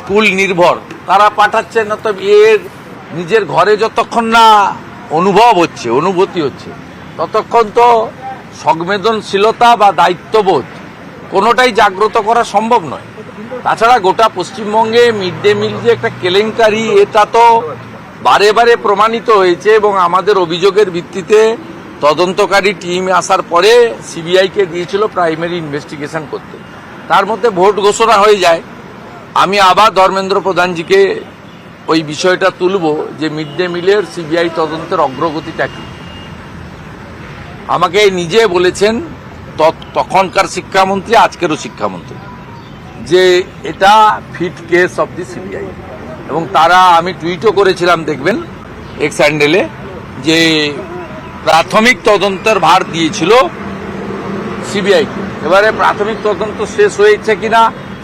School নির্ভর, তারা পাঠাচ্ছে না। তো এর নিজের ঘরে যতক্ষণ না অনুভূতি হচ্ছে ততক্ষণ তো সংবেদনশীলতা বা দায়িত্ববোধ কোনোটাই জাগ্রত করা সম্ভব নয়। তাছাড়া গোটা পশ্চিমবঙ্গে মিড ডে মিল যে একটা কেলেঙ্কারি, এটা তো বারে বারে প্রমাণিত হয়েছে এবং আমাদের অভিযোগের ভিত্তিতে তদন্তকারী টিম আসার পরে সিবিআইকে দিয়েছিল প্রাইমারি ইনভেস্টিগেশন করতে। তার মধ্যে ভোট ঘোষণা হয়ে যায়। আমি আবার ধর্মেন্দ্র প্রধানজিকে ওই বিষয়টা তুলব যে মিড ডে মিলের সিবিআই তদন্তের অগ্রগতিটা কি। আমাকে নিজে বলেছেন তখনকার শিক্ষামন্ত্রী, আজকেরও শিক্ষামন্ত্রী, যে এটা fit case of the CBI. এবং তারা, আমি টুইটও করেছিলাম দেখবেন এক্স হ্যান্ডেলে, যে প্রাথমিক তদন্তের ভার দিয়েছিল সিবিআইকে। এবারে প্রাথমিক তদন্ত শেষ হয়েছে কিনা,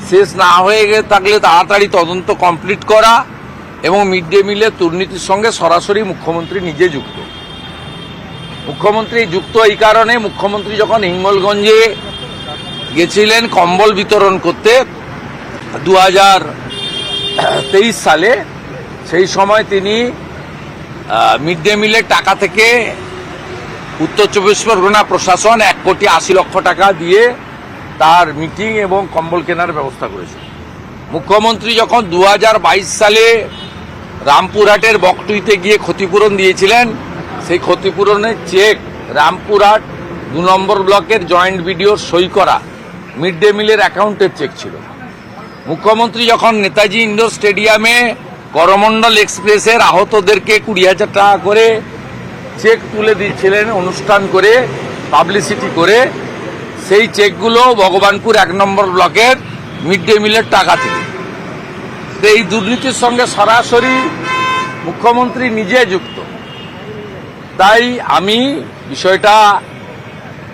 শেষ না হয়ে থাকলে তাড়াতাড়ি তদন্ত কমপ্লিট করা, এবং মিড ডে মিলের দুর্নীতির সঙ্গে সরাসরি মুখ্যমন্ত্রী নিজে যুক্ত। মুখ্যমন্ত্রী যুক্ত এই কারণে, মুখ্যমন্ত্রী যখন হিঙ্গলগঞ্জে গেছিলেন কম্বল বিতরণ করতে 2023 সালে, সেই সময় তিনি মিড ডে মিলের টাকা থেকে উত্তর চব্বিশ পরগনা প্রশাসন 1,80,00,000 টাকা দিয়ে তার মিটিং এবং কম্বল কেনার ব্যবস্থা করেছে। মুখ্যমন্ত্রী যখন 2022 সালে রামপুরহাটের বকটুইতে গিয়ে ক্ষতিপূরণ দিয়েছিলেন, সেই ক্ষতিপূরণের চেক রামপুরহাট 2 নম্বর ব্লকের জয়েন্ট বিডিওর সই করা মিড ডে মিলের অ্যাকাউন্টের চেক ছিল। মুখ্যমন্ত্রী যখন নেতাজি ইন্ডোর স্টেডিয়ামে করমণ্ডল এক্সপ্রেসের আহতদেরকে 20,000 টাকা করে চেক তুলে দিচ্ছিলেন অনুষ্ঠান করে, পাবলিসিটি করে, সেই চেকগুলো ভগবানপুর 1 নম্বর ব্লকের মিড ডে মিলের টাকা থেকে। এই দুর্নীতির সঙ্গে সরাসরি মুখ্যমন্ত্রী নিজে যুক্ত। তাই আমি বিষয়টা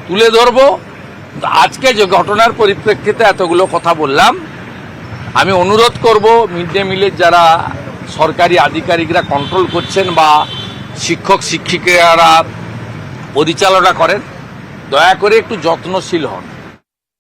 তুলে ধরব। আজকে যে ঘটনার পরিপ্রেক্ষিতে এতগুলো কথা বললাম, আমি অনুরোধ করব মিড ডে মিলের যারা সরকারি আধিকারিকরা কন্ট্রোল করছেন বা শিক্ষক শিক্ষিকারা পরিচালনা করেন, দয়া করে একটু যত্নশীল হন।